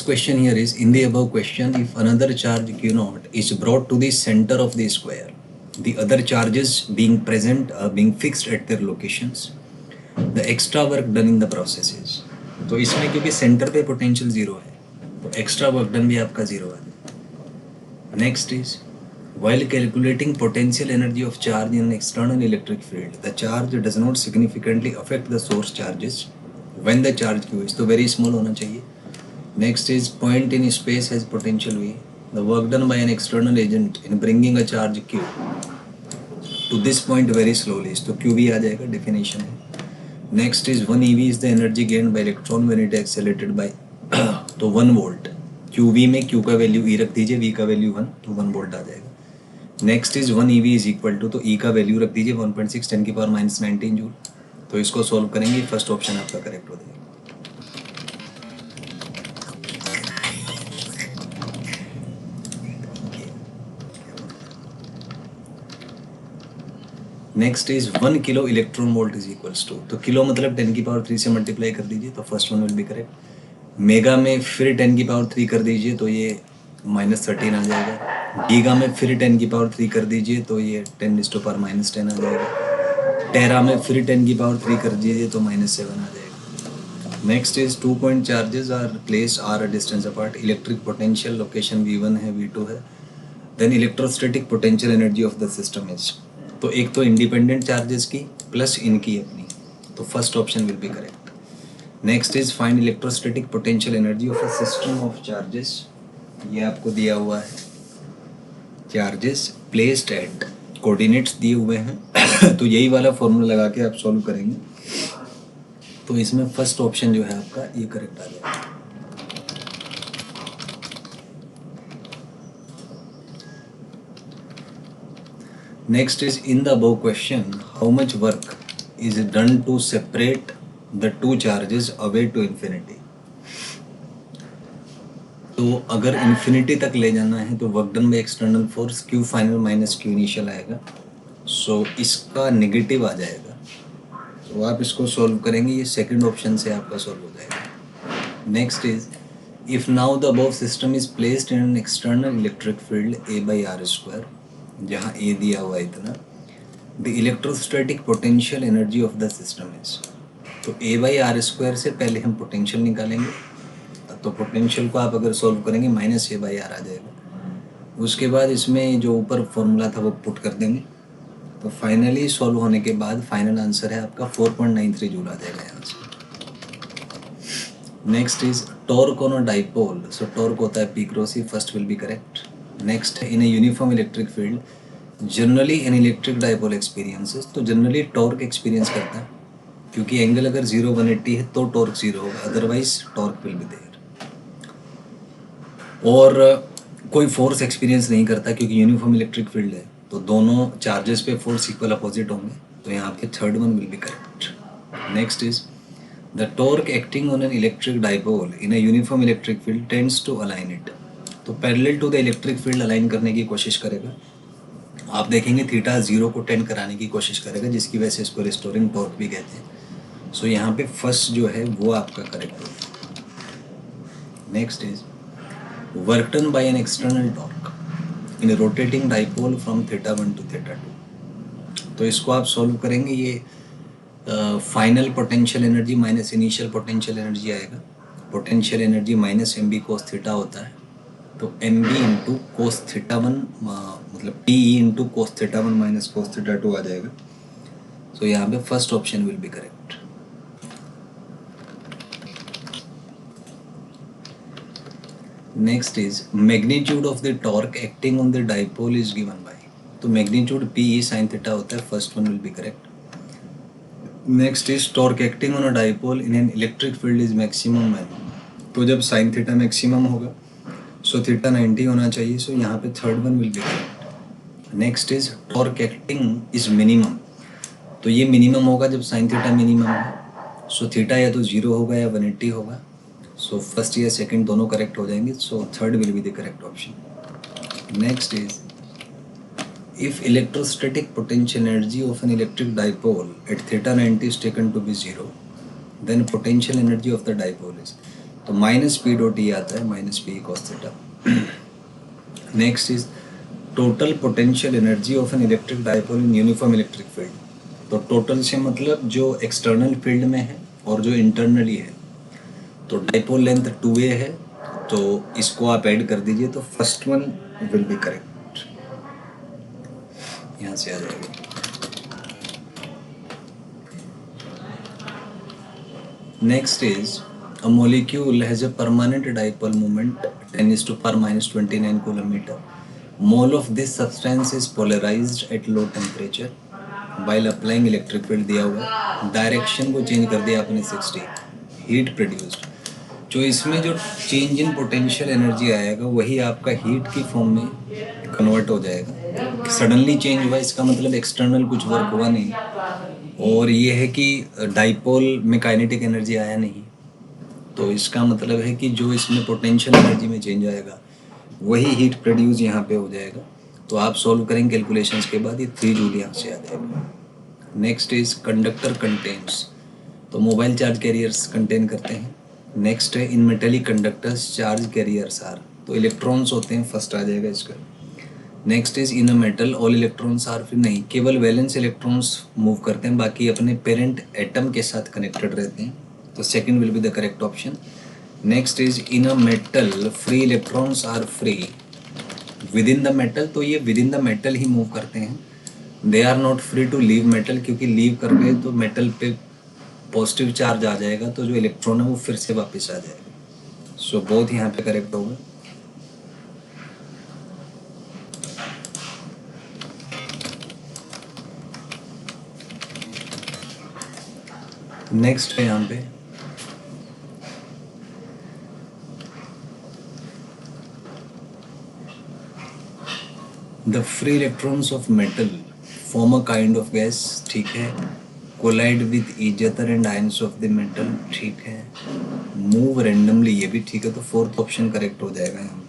first question here is, in the above question, if another charge q naught is brought to the center of the square, the other charges being present being fixed at their locations, the extra work done in the process is. तो इसमें क्योंकि centre पे potential zero है तो extra work done भी आपका zero है. Next is, while calculating potential energy of charge in an external electric field, the charge does not significantly affect the source charges when the charge q is, तो very small होना चाहिए. Next is, point in space has potential V. The work done by an external agent in bringing a charge q to this point very slowly is, तो qv आ जाएगा, definition है. Next is 1 ev is the energy gained by electron when it is accelerated by तो 1 volt. qv में q का value e रख दीजिए, v का value 1, तो 1 वोल्ट आ जाएगा. Next is 1 ev is equal to, तो e का वैल्यू रख दीजिए 1.6 10 की पावर -19 जूल. तो इसको सॉल्व करेंगे, फर्स्ट ऑप्शन आपका करेक्ट हो जाएगा. Next is 1 kilo electron volt is equals to, तो किलो मतलब 10 की पावर 3 से मल्टीप्लाई कर दीजिए, तो first one will be correct. Mega में फिर 10 की पावर 3 कर दीजिए तो ये -13 आ जाएगा. गीगा में फिर 10 की पावर 3 कर दीजिए तो ये 10⁻⁻10 आ जाएगा. टेरा में फिर 10 की पावर 3 कर दीजिए तो -7 आ जाएगा. Next is 2 point charges are placed are a distance apart. Electric potential location V1 है, V2 है. Then electrostatic potential energy of the system is, तो एक तो इंडिपेंडेंट चार्जेस की प्लस इनकी अपनी, तो first option will be correct. Next is find electrostatic potential energy of a system of charges. ये आपको दिया हुआ है, चार्जेस प्लेस्ड एट, कोऑर्डिनेट्स दिए हुए हैं तो यही वाला फॉर्मूला लगा के आप सॉल्व करेंगे, तो इसमें फर्स्ट ऑप्शन जो है आपका ये करेक्ट आ जाएगा. Next is, in the above question, how much work is done to separate the two charges away to infinity. तो अगर इन्फिनिटी तक ले जाना है तो work done by external force Q final minus Q initial आएगा, सो इसका नेगेटिव आ जाएगा. तो आप इसको सॉल्व करेंगे, ये सेकंड ऑप्शन से आपका सॉल्व हो जाएगा. Next is, if now the above system is placed in an external electric field A/r², जहाँ ए दिया हुआ है इतना, the electrostatic potential energy of the system is, तो A/r² से पहले हम पोटेंशियल निकालेंगे, तो पोटेंशियल को आप अगर सॉल्व करेंगे -A/r आ जाएगा. उसके बाद इसमें जो ऊपर फॉर्मूला था वो पुट कर देंगे, तो फाइनली सॉल्व होने के बाद फाइनल आंसर है आपका 4.93 जूल आ जाएगा यहाँ से. Next is torque on a dipole, so torque होता है P cross E, first will be correct. Next, in a uniform electric field generally N electric dipole experiences, तो जनरली टॉर्क एक्सपीरियंस करता है, क्योंकि एंगल अगर 0 180 है तो टॉर्क 0 होगा, otherwise torque will be there. और कोई फोर्स एक्सपीरियंस नहीं करता क्योंकि यूनिफॉर्म इलेक्ट्रिक फील्ड है, तो दोनों चार्जेस पे फोर्स इक्वल अपोजिट होंगे, तो यहाँ पे third one will be correct. Next is, the torque acting on an electric dipole in a uniform electric field tends to align it, तो parallel to the electric field align करने की कोशिश करेगा. आप देखेंगे थीटा 0 को टेंड कराने की कोशिश करेगा, जिसकी वजह से इसको रिस्टोरिंग टॉर्क भी कहते हैं. सो यहाँ पे फर्स्ट जो है वो आपका करेक्ट होगा. Next is, work done by an external torque in a rotating dipole from θ1 to θ2, तो इसको आप सॉल्व करेंगे, ये final potential energy minus initial potential energy आएगा. Potential energy minus mb cos θ होता है, तो mb इंटू कोस θ1 मतलब PE into cos θ1 minus cos θ2 आ जाएगा. सो यहाँ पे first option will be correct. Next is, magnitude of the torque acting on the dipole is given by, तो magnitude PE sin θ होता है, first one will be correct. Next is, torque acting on a dipole in an electric field is maximum value, तो जब sin θ maximum होगा सो θ 90 होना चाहिए, सो यहाँ पे third one will be correct. Next is, torque acting is minimum, तो ये minimum होगा जब sin θ मिनिमम है, सो θ या तो 0 होगा या 180 होगा, सो फर्स्ट या सेकंड दोनों करेक्ट हो जाएंगे, so third will be the correct option. Next is, if electrostatic potential energy of an electric dipole at θ 90 is taken to be 0, then potential energy of the dipole is, तो minus P dot E आता है, minus P cos theta. Next is total potential energy of an electric dipole in uniform electric field. तो total से मतलब जो external field में है और जो इंटरनली है। तो डायपोल लेंथ 2a है, तो इसको आप ऐड कर दीजिए तो first one will be correct, यहाँ से आ जाएगा। Next is a molecule has a permanent dipole moment 10⁻⁻29 coulomb. Mole of this substance is polarized at low temperature while applying electric field दिया हुआ, डायरेक्शन को चेंज कर दिया आपने 60, हीट प्रोड्यूस्ड। जो इसमें जो चेंज इन पोटेंशियल एनर्जी आएगा वही आपका हीट की फॉर्म में कन्वर्ट हो जाएगा। सडनली चेंज हुआ इसका मतलब एक्सटर्नल कुछ वर्क हुआ नहीं, और ये है कि डाइपोल में काइनेटिक एनर्जी आया नहीं, तो इसका मतलब है कि जो इसमें पोटेंशियल एनर्जी में चेंज आएगा वही हीट प्रोड्यूस यहाँ पे हो जाएगा। तो आप सॉल्व करेंगे कैलकुलेशंस के बाद ये 3 जूल यहाँ से आ जाएगा। नेक्स्ट इज कंडक्टर कंटेन्स, तो मोबाइल चार्ज कैरियर्स कंटेन करते हैं। नेक्स्ट है in metallic conductors charge carriers are, तो इलेक्ट्रॉन्स होते हैं, फर्स्ट आ जाएगा इसका। Next is in a metal all electrons are, फिर नहीं, केवल वैलेंस इलेक्ट्रॉन्स मूव करते हैं, बाकी अपने पेरेंट एटम के साथ कनेक्टेड रहते हैं, तो second will be the correct option. Next is in a metal free electrons are free with in the metal, तो ये विद इन द मेटल ही मूव करते हैं। They are not free to leave metal, क्योंकि leave कर गए तो metal पे पॉजिटिव चार्ज आ जाएगा, तो जो इलेक्ट्रॉन है वो फिर से वापस आ जाएगा। सो बोथ यहाँ पे करेक्ट होगा। नेक्स्ट है यहाँ पे the free electrons of metal form a kind of gas, ठीक है। Collide with each other and ions of the metal, ठीक है। मूव रैंडमली, ये भी ठीक है, तो फोर्थ ऑप्शन करेक्ट हो जाएगा यहाँ।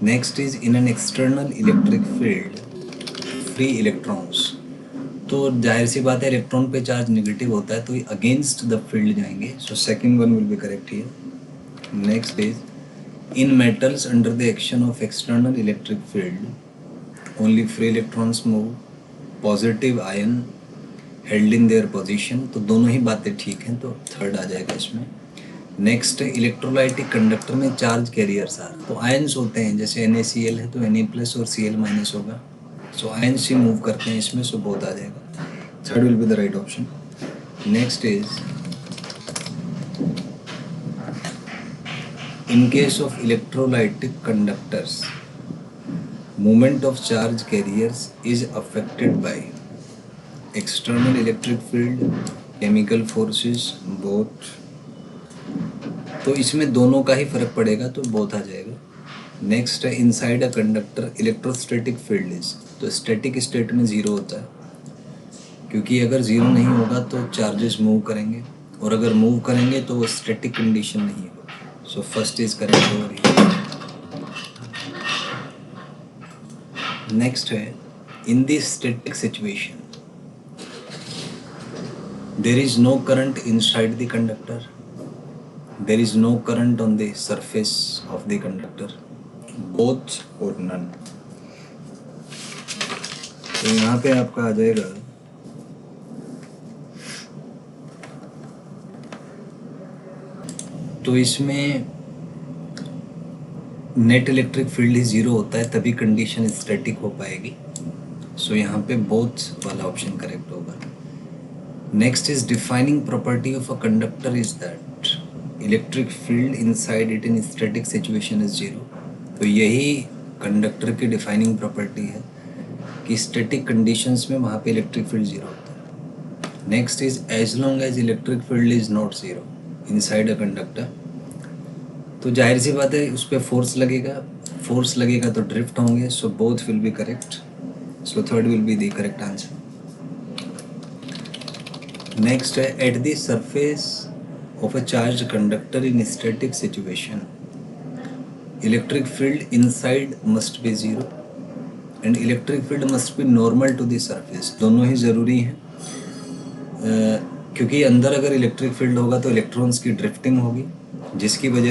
Next is in an external electric field free electrons, तो जाहिर सी बात है इलेक्ट्रॉन पे चार्ज नेगेटिव होता है तो ये अगेंस्ट द फील्ड जाएंगे, so second one will be correct here. Next is in metals under the action of external electric field only free electrons move, positive ion held in their position, तो दोनों ही बातें ठीक हैं, तो third आ जाएगा इसमें। Next है इलेक्ट्रोलाइटिक कंडक्टर में चार्ज कैरियर्स आर, तो आयंस होते हैं, जैसे NaCl है तो Na+ और Cl- होगा, सो आयंस ही मूव करते हैं इसमें, सो बोथ आ जाएगा, third will be the right option. Next is in case of electrolytic conductors movement of charge carriers is affected by external electric field, chemical forces, both, तो इसमें दोनों का ही फर्क पड़ेगा, तो बोथ आ जाएगा। नेक्स्ट है inside a conductor electrostatic field is, तो स्टैटिक स्टेट में जीरो होता है, क्योंकि अगर जीरो नहीं होगा तो चार्जेस मूव करेंगे, और अगर मूव करेंगे तो वो स्टैटिक कंडीशन नहीं होगा, so first is correct over here. Next है in this static situation there is no current inside the conductor, there is no current on the surface of the conductor, both और none, तो यहाँ पे आपका आ जाएगा तो इसमें नेट इलेक्ट्रिक फील्ड ही जीरो होता है तभी कंडीशन स्टैटिक हो पाएगी, सो यहाँ पे बोथ वाला ऑप्शन करेक्ट होगा। Next is defining property of a conductor is that electric field inside it in static situation is zero, तो यही कंडक्टर की डिफाइनिंग प्रॉपर्टी है कि स्टैटिक कंडीशंस में वहाँ पे इलेक्ट्रिक फील्ड जीरो होता है। Next is as long as electric field is not zero inside a conductor, तो जाहिर सी बात है उस पर फोर्स लगेगा तो ड्रिफ्ट होंगे, so both will be correct, so third will be the correct answer. Next है at the surface of a charge conductor in static situation electric field inside must be zero and electric field must be normal to the surface, दोनों ही ज़रूरी हैं। क्योंकि अंदर अगर electric field होगा तो इलेक्ट्रॉन्स की ड्रिफ्टिंग होगी, जिसकी वजह